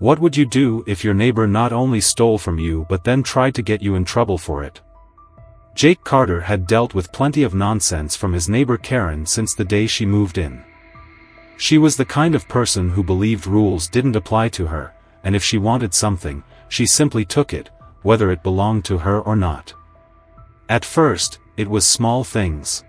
What would you do if your neighbor not only stole from you but then tried to get you in trouble for it? Jake Carter had dealt with plenty of nonsense from his neighbor Karen since the day she moved in. She was the kind of person who believed rules didn't apply to her, and if she wanted something, she simply took it, whether it belonged to her or not. At first, it was small things.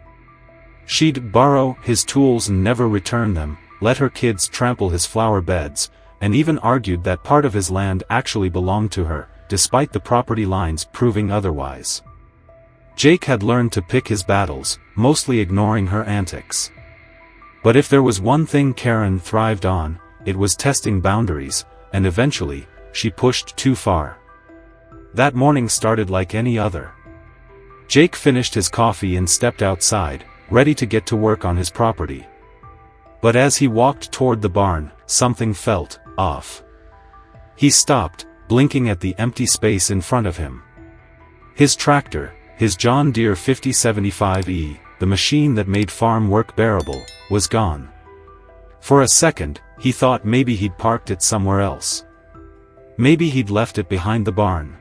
She'd borrow his tools and never return them, let her kids trample his flower beds, and even argued that part of his land actually belonged to her, despite the property lines proving otherwise. Jake had learned to pick his battles, mostly ignoring her antics. But if there was one thing Karen thrived on, it was testing boundaries, and eventually, she pushed too far. That morning started like any other. Jake finished his coffee and stepped outside, ready to get to work on his property. But as he walked toward the barn, something felt off. He stopped, blinking at the empty space in front of him. His tractor, his John Deere 5075E, the machine that made farm work bearable, was gone. For a second, he thought maybe he'd parked it somewhere else. Maybe he'd left it behind the barn.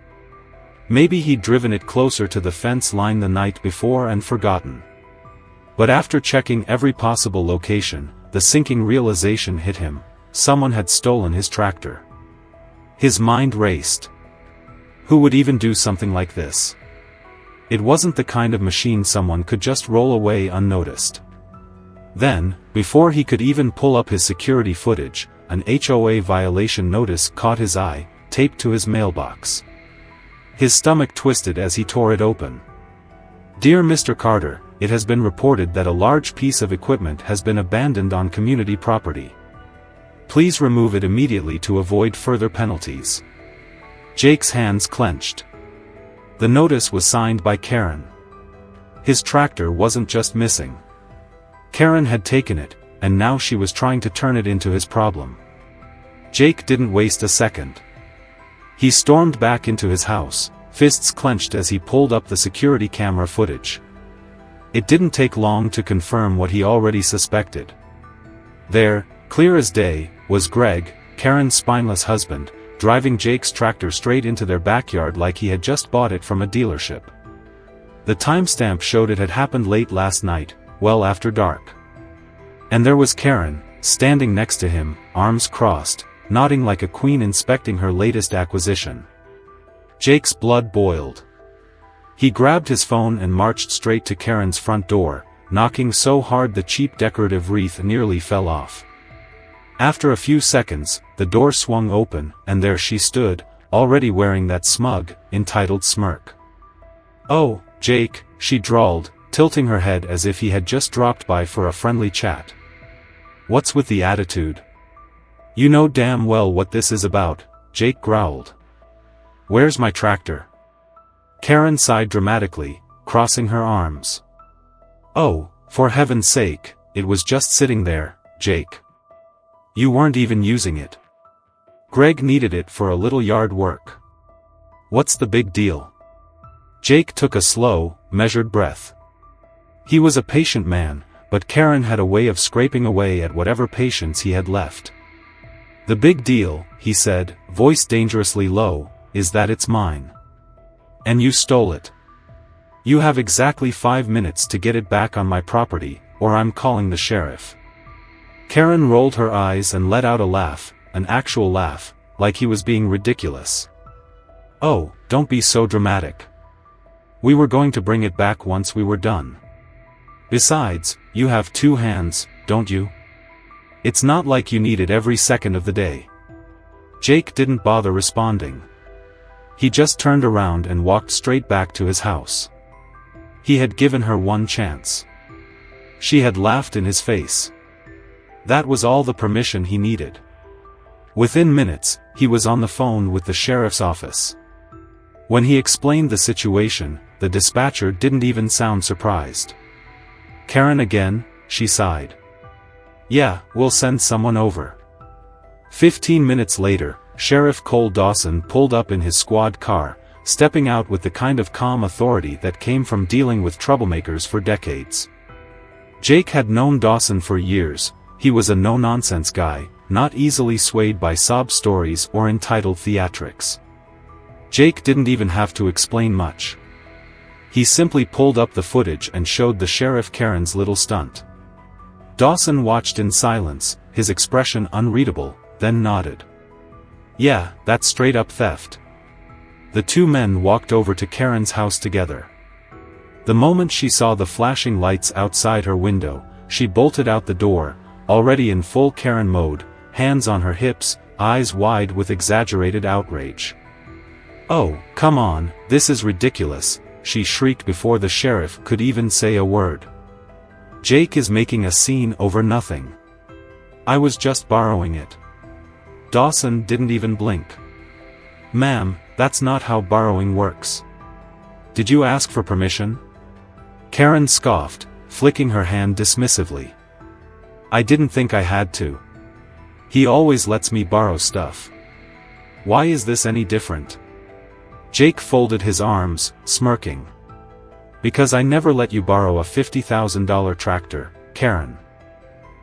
Maybe he'd driven it closer to the fence line the night before and forgotten. But after checking every possible location, the sinking realization hit him: someone had stolen his tractor. His mind raced. Who would even do something like this? It wasn't the kind of machine someone could just roll away unnoticed. Then, before he could even pull up his security footage, an HOA violation notice caught his eye, taped to his mailbox. His stomach twisted as he tore it open. Dear Mr. Carter, it has been reported that a large piece of equipment has been abandoned on community property. Please remove it immediately to avoid further penalties. Jake's hands clenched. The notice was signed by Karen. His tractor wasn't just missing. Karen had taken it, and now she was trying to turn it into his problem. Jake didn't waste a second. He stormed back into his house, fists clenched as he pulled up the security camera footage. It didn't take long to confirm what he already suspected. There, clear as day, was Greg, Karen's spineless husband, driving Jake's tractor straight into their backyard like he had just bought it from a dealership. The timestamp showed it had happened late last night, well after dark. And there was Karen, standing next to him, arms crossed, nodding like a queen inspecting her latest acquisition. Jake's blood boiled. He grabbed his phone and marched straight to Karen's front door, knocking so hard the cheap decorative wreath nearly fell off. After a few seconds, the door swung open, and there she stood, already wearing that smug, entitled smirk. "Oh, Jake," she drawled, tilting her head as if he had just dropped by for a friendly chat. "What's with the attitude? You know damn well what this is about," Jake growled. "Where's my tractor?" Karen sighed dramatically, crossing her arms. "Oh, for heaven's sake, it was just sitting there, Jake. You weren't even using it. Greg needed it for a little yard work. What's the big deal?" Jake took a slow, measured breath. He was a patient man, but Karen had a way of scraping away at whatever patience he had left. "The big deal," he said, voice dangerously low, "is that it's mine. And you stole it. You have exactly 5 minutes to get it back on my property, or I'm calling the sheriff." Karen rolled her eyes and let out a laugh, an actual laugh, like he was being ridiculous. "Oh, don't be so dramatic. We were going to bring it back once we were done. Besides, you have 2 hands, don't you? It's not like you need it every second of the day." Jake didn't bother responding. He just turned around and walked straight back to his house. He had given her one chance. She had laughed in his face. That was all the permission he needed. Within minutes, he was on the phone with the sheriff's office. When he explained the situation, the dispatcher didn't even sound surprised. "Karen again?" she sighed. "Yeah, we'll send someone over." 15 minutes later, Sheriff Cole Dawson pulled up in his squad car, stepping out with the kind of calm authority that came from dealing with troublemakers for decades. Jake had known Dawson for years. He was a no-nonsense guy, not easily swayed by sob stories or entitled theatrics. Jake didn't even have to explain much. He simply pulled up the footage and showed the sheriff Karen's little stunt. Dawson watched in silence, his expression unreadable, then nodded. Yeah, that's straight-up theft. The two men walked over to Karen's house together. The moment she saw the flashing lights outside her window, she bolted out the door, already in full Karen mode, hands on her hips, eyes wide with exaggerated outrage. "Oh, come on, this is ridiculous," she shrieked before the sheriff could even say a word. "Jake is making a scene over nothing. I was just borrowing it." Dawson didn't even blink. "Ma'am, that's not how borrowing works. Did you ask for permission?" Karen scoffed, flicking her hand dismissively. "I didn't think I had to. He always lets me borrow stuff. Why is this any different?" Jake folded his arms, smirking. "Because I never let you borrow a $50,000 tractor, Karen."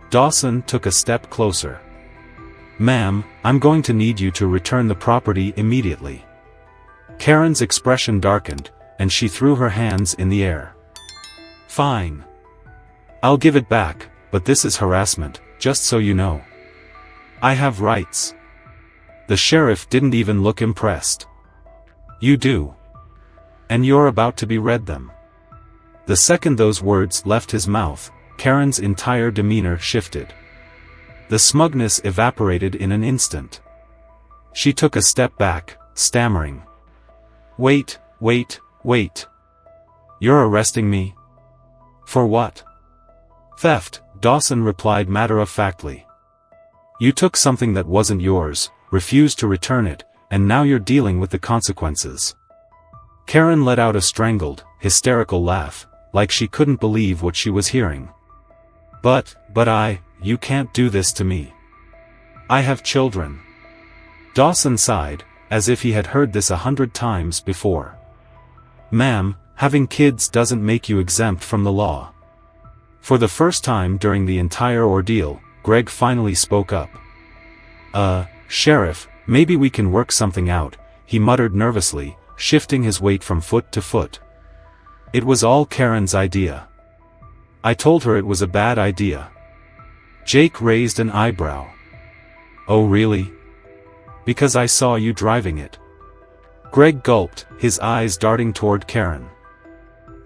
Dawson took a step closer. "Ma'am, I'm going to need you to return the property immediately." Karen's expression darkened, and she threw her hands in the air. "Fine. I'll give it back, but this is harassment, just so you know. I have rights." The sheriff didn't even look impressed. "You do. And you're about to be read them." The second those words left his mouth, Karen's entire demeanor shifted. The smugness evaporated in an instant. She took a step back, stammering. Wait. You're arresting me? For what?" "Theft," Dawson replied matter-of-factly. "You took something that wasn't yours, refused to return it, and now you're dealing with the consequences." Karen let out a strangled, hysterical laugh, like she couldn't believe what she was hearing. But you can't do this to me. I have children." Dawson sighed, as if he had heard this 100 times before. "Ma'am, having kids doesn't make you exempt from the law." For the first time during the entire ordeal, Greg finally spoke up. Sheriff, maybe we can work something out," he muttered nervously, shifting his weight from foot to foot. "It was all Karen's idea. I told her it was a bad idea." Jake raised an eyebrow. "Oh really? Because I saw you driving it." Greg gulped, his eyes darting toward Karen.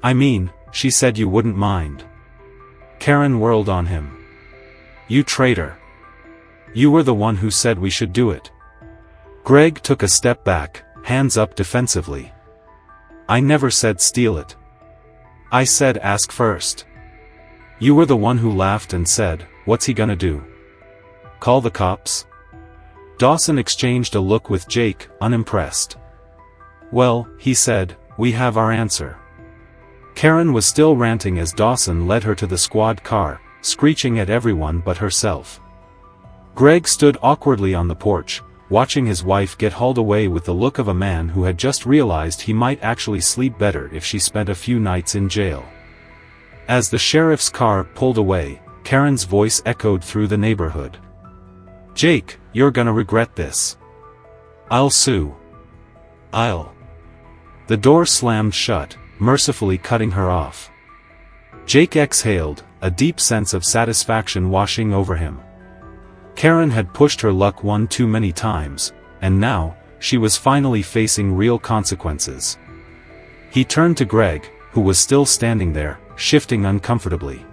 "I mean, she said you wouldn't mind." Karen whirled on him. "You traitor. You were the one who said we should do it." Greg took a step back, hands up defensively. "I never said steal it. I said ask first. You were the one who laughed and said, 'What's he gonna do? Call the cops?'" Dawson exchanged a look with Jake, unimpressed. "Well," he said, "we have our answer." Karen was still ranting as Dawson led her to the squad car, screeching at everyone but herself. Greg stood awkwardly on the porch, watching his wife get hauled away with the look of a man who had just realized he might actually sleep better if she spent a few nights in jail. As the sheriff's car pulled away, Karen's voice echoed through the neighborhood. "Jake, you're gonna regret this. I'll sue. I'll." The door slammed shut, mercifully cutting her off. Jake exhaled, a deep sense of satisfaction washing over him. Karen had pushed her luck one too many times, and now, she was finally facing real consequences. He turned to Greg, who was still standing there, shifting uncomfortably.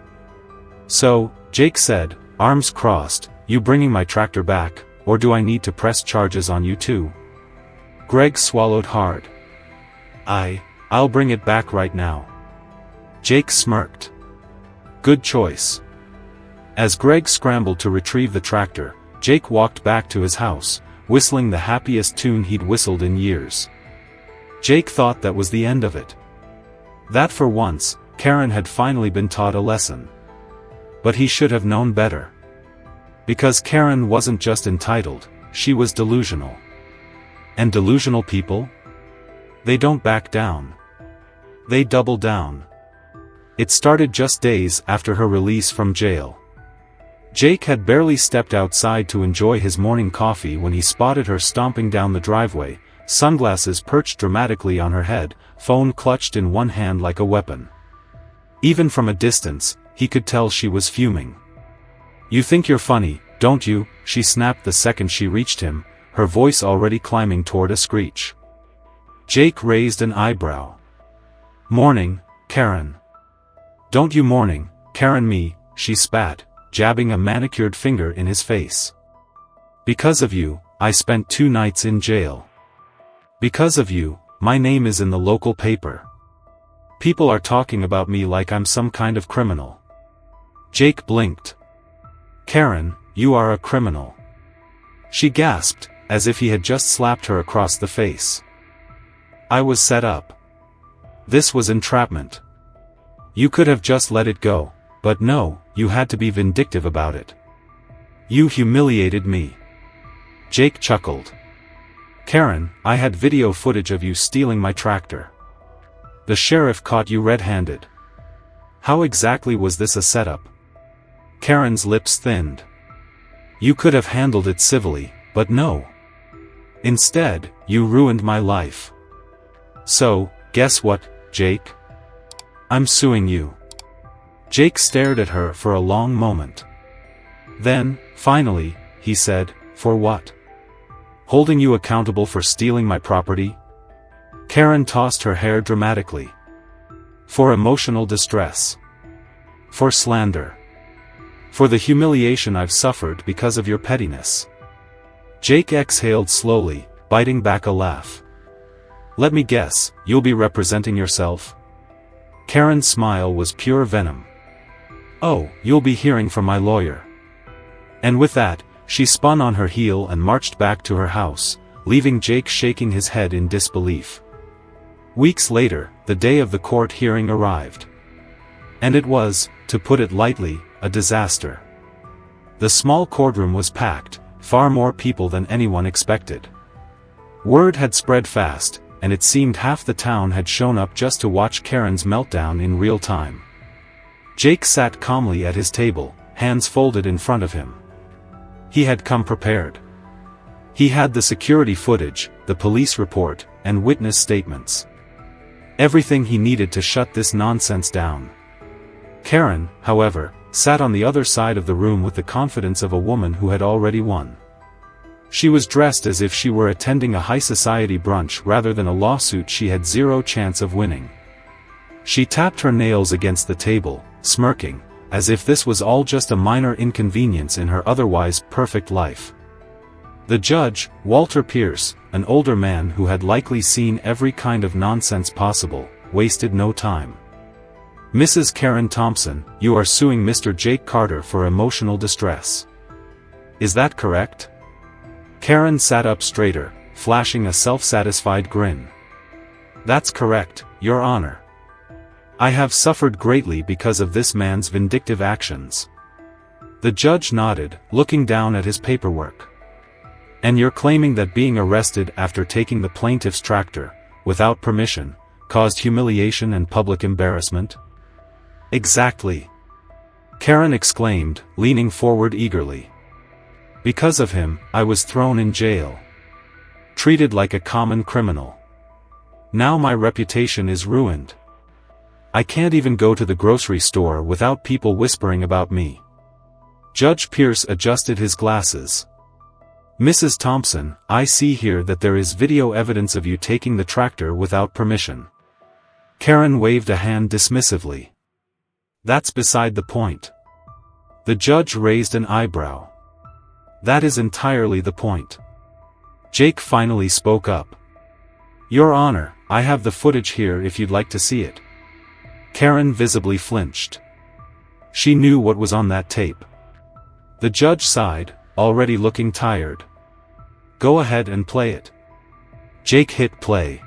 "So," Jake said, arms crossed, "you bringing my tractor back, or do I need to press charges on you too?" Greg swallowed hard. I'll bring it back right now." Jake smirked. "Good choice." As Greg scrambled to retrieve the tractor, Jake walked back to his house, whistling the happiest tune he'd whistled in years. Jake thought that was the end of it. That for once, Karen had finally been taught a lesson. But he should have known better. Because Karen wasn't just entitled, she was delusional. And delusional people? They don't back down. They double down. It started just days after her release from jail. Jake had barely stepped outside to enjoy his morning coffee when he spotted her stomping down the driveway, sunglasses perched dramatically on her head, phone clutched in one hand like a weapon. Even from a distance, he could tell she was fuming. "You think you're funny, don't you?" she snapped the second she reached him, her voice already climbing toward a screech. Jake raised an eyebrow. "Morning, Karen." "Don't you morning, Karen me," she spat, jabbing a manicured finger in his face. "Because of you, I spent 2 nights in jail. Because of you, my name is in the local paper. People are talking about me like I'm some kind of criminal." Jake blinked. "Karen, you are a criminal." She gasped, as if he had just slapped her across the face. "I was set up. This was entrapment. You could have just let it go, but no, you had to be vindictive about it. You humiliated me." Jake chuckled. "Karen, I had video footage of you stealing my tractor. The sheriff caught you red-handed. How exactly was this a setup?" Karen's lips thinned. "You could have handled it civilly, but no. Instead, you ruined my life. So, guess what, Jake? I'm suing you." Jake stared at her for a long moment. Then, finally, he said, "For what? Holding you accountable for stealing my property?" Karen tossed her hair dramatically. "For emotional distress. For slander. For the humiliation I've suffered because of your pettiness." Jake exhaled slowly, biting back a laugh. "Let me guess, you'll be representing yourself?" Karen's smile was pure venom. "Oh, you'll be hearing from my lawyer." And with that, she spun on her heel and marched back to her house, leaving Jake shaking his head in disbelief. Weeks later, the day of the court hearing arrived. And it was, to put it lightly, a disaster. The small courtroom was packed, far more people than anyone expected. Word had spread fast, and it seemed half the town had shown up just to watch Karen's meltdown in real time. Jake sat calmly at his table, hands folded in front of him. He had come prepared. He had the security footage, the police report, and witness statements. Everything he needed to shut this nonsense down. Karen, however, sat on the other side of the room with the confidence of a woman who had already won. She was dressed as if she were attending a high-society brunch rather than a lawsuit she had zero chance of winning. She tapped her nails against the table, smirking, as if this was all just a minor inconvenience in her otherwise perfect life. The judge, Walter Pierce, an older man who had likely seen every kind of nonsense possible, wasted no time. "Mrs. Karen Thompson, you are suing Mr. Jake Carter for emotional distress. Is that correct?" Karen sat up straighter, flashing a self-satisfied grin. "That's correct, Your Honor. I have suffered greatly because of this man's vindictive actions." The judge nodded, looking down at his paperwork. "And you're claiming that being arrested after taking the plaintiff's tractor, without permission, caused humiliation and public embarrassment?" "Exactly," Karen exclaimed, leaning forward eagerly. "Because of him, I was thrown in jail. Treated like a common criminal. Now my reputation is ruined. I can't even go to the grocery store without people whispering about me." Judge Pierce adjusted his glasses. "Mrs. Thompson, I see here that there is video evidence of you taking the tractor without permission." Karen waved a hand dismissively. "That's beside the point." The judge raised an eyebrow. "That is entirely the point." Jake finally spoke up. "Your Honor, I have the footage here if you'd like to see it." Karen visibly flinched. She knew what was on that tape. The judge sighed, already looking tired. "Go ahead and play it." Jake hit play.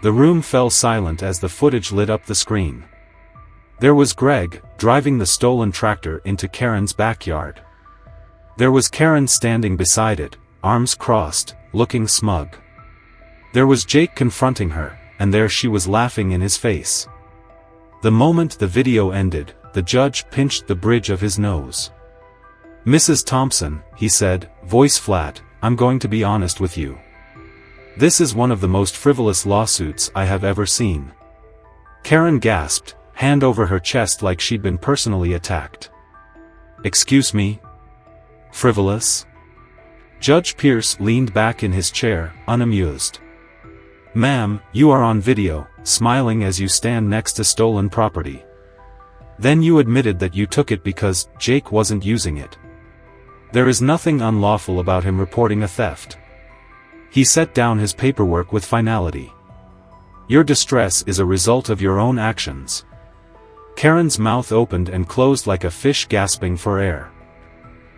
The room fell silent as the footage lit up the screen. There was Greg, driving the stolen tractor into Karen's backyard. There was Karen standing beside it, arms crossed, looking smug. There was Jake confronting her, and there she was laughing in his face. The moment the video ended, the judge pinched the bridge of his nose. Mrs. Thompson, he said, voice flat, I'm going to be honest with you. This is one of the most frivolous lawsuits I have ever seen. Karen gasped, hand over her chest like she'd been personally attacked. Excuse me? Frivolous? Judge Pierce leaned back in his chair, unamused. Ma'am, you are on video, smiling as you stand next to stolen property. Then you admitted that you took it because Jake wasn't using it. There is nothing unlawful about him reporting a theft. He set down his paperwork with finality. Your distress is a result of your own actions. Karen's mouth opened and closed like a fish gasping for air.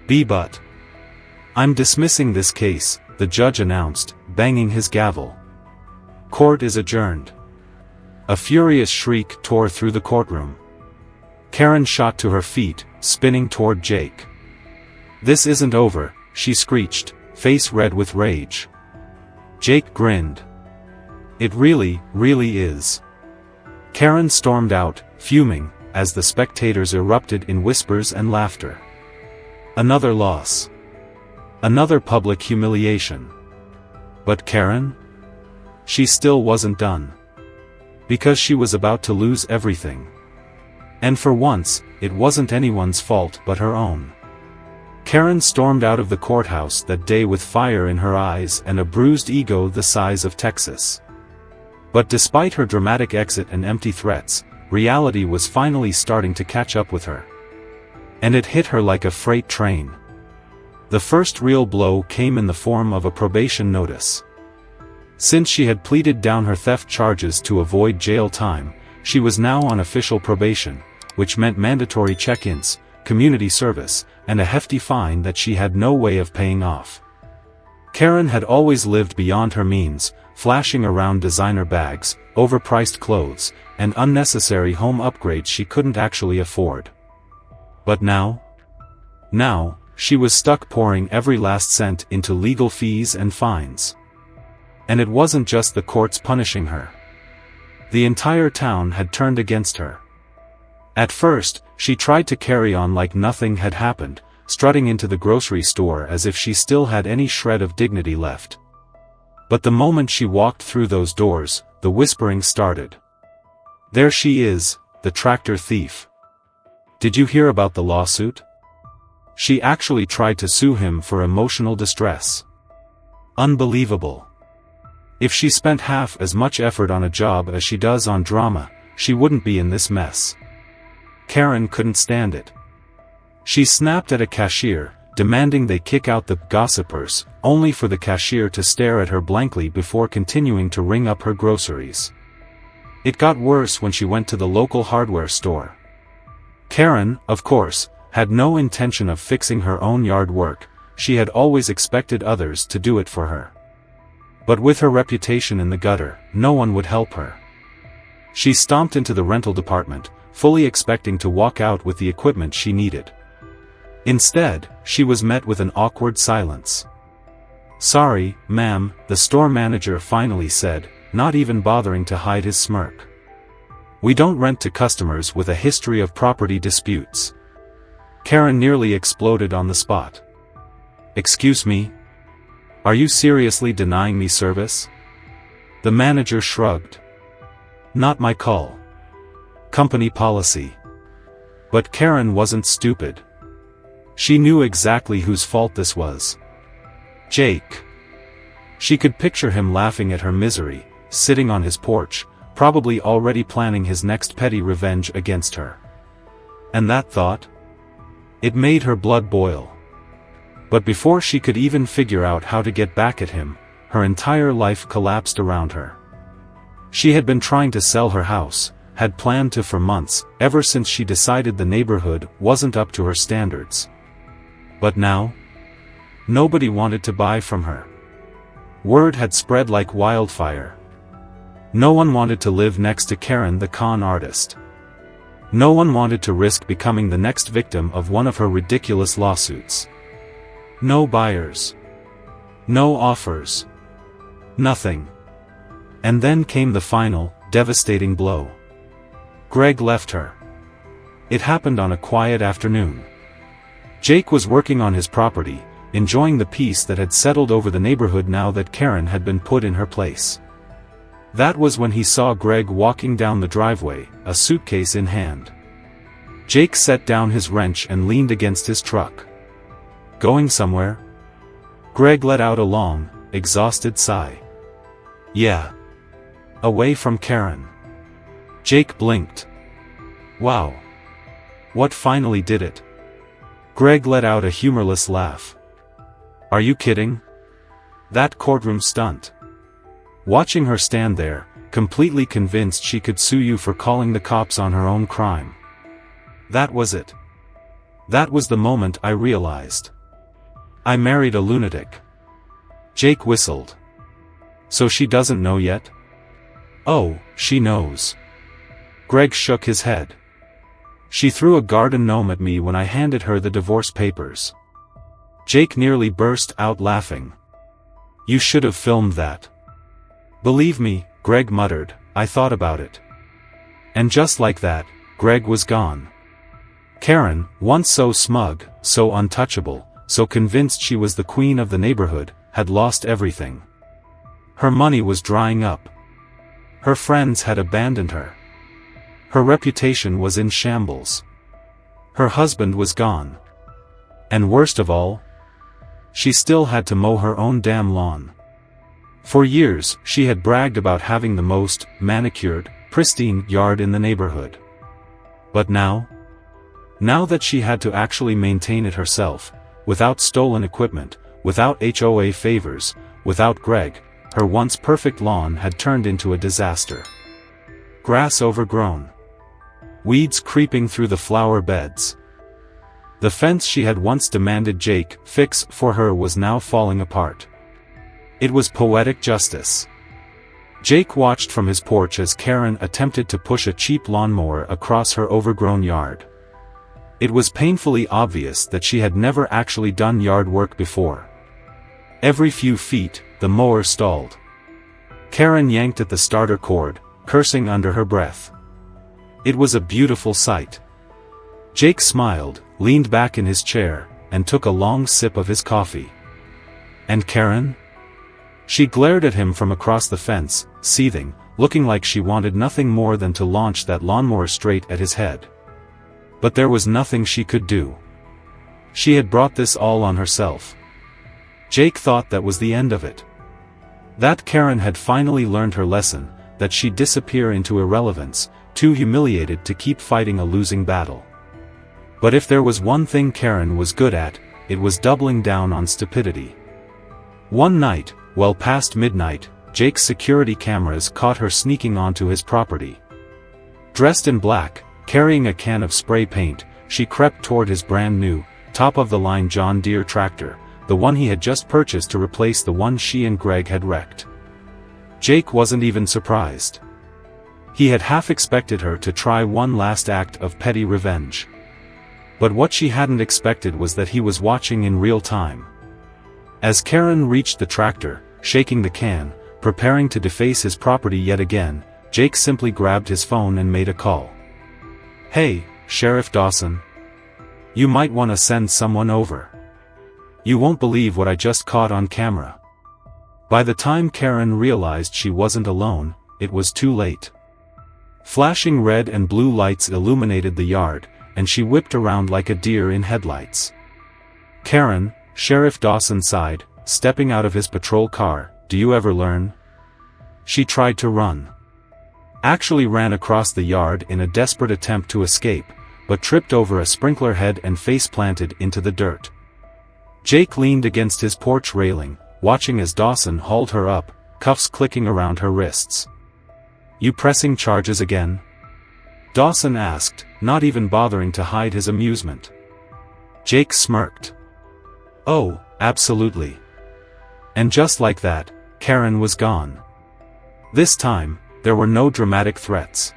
But. I'm dismissing this case, the judge announced, banging his gavel. Court is adjourned. A furious shriek tore through the courtroom. Karen shot to her feet, spinning toward Jake. This isn't over, she screeched, face red with rage. Jake grinned. It really is. Karen stormed out, fuming, as the spectators erupted in whispers and laughter. Another loss. Another public humiliation. But Karen? She still wasn't done. Because she was about to lose everything. And for once, it wasn't anyone's fault but her own. Karen stormed out of the courthouse that day with fire in her eyes and a bruised ego the size of Texas. But despite her dramatic exit and empty threats, reality was finally starting to catch up with her. And it hit her like a freight train. The first real blow came in the form of a probation notice. Since she had pleaded down her theft charges to avoid jail time, she was now on official probation, which meant mandatory check-ins, community service, and a hefty fine that she had no way of paying off. Karen had always lived beyond her means, flashing around designer bags, overpriced clothes, and unnecessary home upgrades she couldn't actually afford. But now, she was stuck pouring every last cent into legal fees and fines. And it wasn't just the courts punishing her. The entire town had turned against her. At first, she tried to carry on like nothing had happened, strutting into the grocery store as if she still had any shred of dignity left. But the moment she walked through those doors, the whispering started. There she is, the tractor thief. Did you hear about the lawsuit? She actually tried to sue him for emotional distress. Unbelievable. If she spent half as much effort on a job as she does on drama, she wouldn't be in this mess. Karen couldn't stand it. She snapped at a cashier, demanding they kick out the gossipers, only for the cashier to stare at her blankly before continuing to ring up her groceries. It got worse when she went to the local hardware store. Karen, of course, had no intention of fixing her own yard work, she had always expected others to do it for her. But with her reputation in the gutter, no one would help her. She stomped into the rental department, fully expecting to walk out with the equipment she needed. Instead, she was met with an awkward silence. Sorry, ma'am, the store manager finally said, not even bothering to hide his smirk. We don't rent to customers with a history of property disputes. Karen nearly exploded on the spot. Excuse me? Are you seriously denying me service? The manager shrugged. Not my call. Company policy. But Karen wasn't stupid. She knew exactly whose fault this was. Jake. She could picture him laughing at her misery, sitting on his porch, probably already planning his next petty revenge against her. And that thought? It made her blood boil. But before she could even figure out how to get back at him, her entire life collapsed around her. She had been trying to sell her house, had planned to for months, ever since she decided the neighborhood wasn't up to her standards. But now? Nobody wanted to buy from her. Word had spread like wildfire. No one wanted to live next to Karen the con artist. No one wanted to risk becoming the next victim of one of her ridiculous lawsuits. No buyers. No offers. Nothing. And then came the final, devastating blow. Greg left her. It happened on a quiet afternoon. Jake was working on his property, enjoying the peace that had settled over the neighborhood now that Karen had been put in her place. That was when he saw Greg walking down the driveway, a suitcase in hand. Jake set down his wrench and leaned against his truck. "Going somewhere?" Greg let out a long, exhausted sigh. "Yeah. Away from Karen." Jake blinked. "Wow. What finally did it?" Greg let out a humorless laugh. "Are you kidding? That courtroom stunt. Watching her stand there, completely convinced she could sue you for calling the cops on her own crime. That was it. That was the moment I realized. I married a lunatic." Jake whistled. "So she doesn't know yet?" "Oh, she knows." Greg shook his head. "She threw a garden gnome at me when I handed her the divorce papers." Jake nearly burst out laughing. "You should have filmed that." "Believe me," Greg muttered, "I thought about it." And just like that, Greg was gone. Karen, once so smug, so untouchable, so convinced she was the queen of the neighborhood, had lost everything. Her money was drying up. Her friends had abandoned her. Her reputation was in shambles. Her husband was gone. And worst of all, she still had to mow her own damn lawn. For years, she had bragged about having the most manicured, pristine yard in the neighborhood. But now that she had to actually maintain it herself, without stolen equipment, without HOA favors, without Greg, her once perfect lawn had turned into a disaster. Grass overgrown. Weeds creeping through the flower beds. The fence she had once demanded Jake fix for her was now falling apart. It was poetic justice. Jake watched from his porch as Karen attempted to push a cheap lawnmower across her overgrown yard. It was painfully obvious that she had never actually done yard work before. Every few feet, the mower stalled. Karen yanked at the starter cord, cursing under her breath. It was a beautiful sight. Jake smiled, leaned back in his chair, and took a long sip of his coffee. And Karen? She glared at him from across the fence, seething, looking like she wanted nothing more than to launch that lawnmower straight at his head. But there was nothing she could do. She had brought this all on herself. Jake thought that was the end of it. That Karen had finally learned her lesson, that she'd disappear into irrelevance, too humiliated to keep fighting a losing battle. But if there was one thing Karen was good at, it was doubling down on stupidity. One night, well past midnight, Jake's security cameras caught her sneaking onto his property. Dressed in black, carrying a can of spray paint, she crept toward his brand-new, top-of-the-line John Deere tractor, the one he had just purchased to replace the one she and Greg had wrecked. Jake wasn't even surprised. He had half expected her to try one last act of petty revenge. But what she hadn't expected was that he was watching in real time. As Karen reached the tractor, shaking the can, preparing to deface his property yet again, Jake simply grabbed his phone and made a call. "Hey, Sheriff Dawson. You might want to send someone over. You won't believe what I just caught on camera." By the time Karen realized she wasn't alone, it was too late. Flashing red and blue lights illuminated the yard, and she whipped around like a deer in headlights. "Karen," Sheriff Dawson sighed, stepping out of his patrol car, "do you ever learn?" She tried to run. Actually ran across the yard in a desperate attempt to escape, but tripped over a sprinkler head and face-planted into the dirt. Jake leaned against his porch railing, watching as Dawson hauled her up, cuffs clicking around her wrists. "You pressing charges again?" Dawson asked, not even bothering to hide his amusement. Jake smirked. "Oh, absolutely." And just like that, Karen was gone. This time, there were no dramatic threats.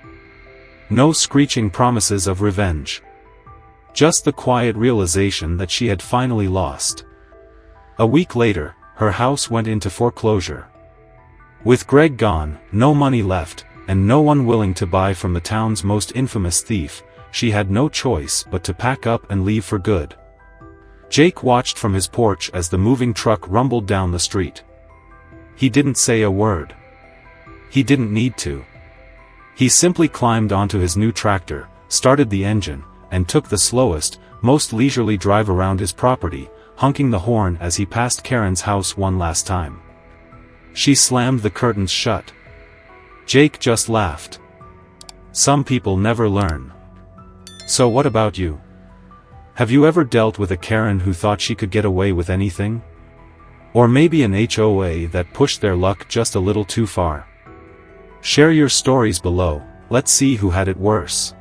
No screeching promises of revenge. Just the quiet realization that she had finally lost. A week later, her house went into foreclosure. With Greg gone, no money left, and no one willing to buy from the town's most infamous thief, she had no choice but to pack up and leave for good. Jake watched from his porch as the moving truck rumbled down the street. He didn't say a word. He didn't need to. He simply climbed onto his new tractor, started the engine, and took the slowest, most leisurely drive around his property, honking the horn as he passed Karen's house one last time. She slammed the curtains shut. Jake just laughed. Some people never learn. So what about you? Have you ever dealt with a Karen who thought she could get away with anything? Or maybe an HOA that pushed their luck just a little too far? Share your stories below, let's see who had it worse.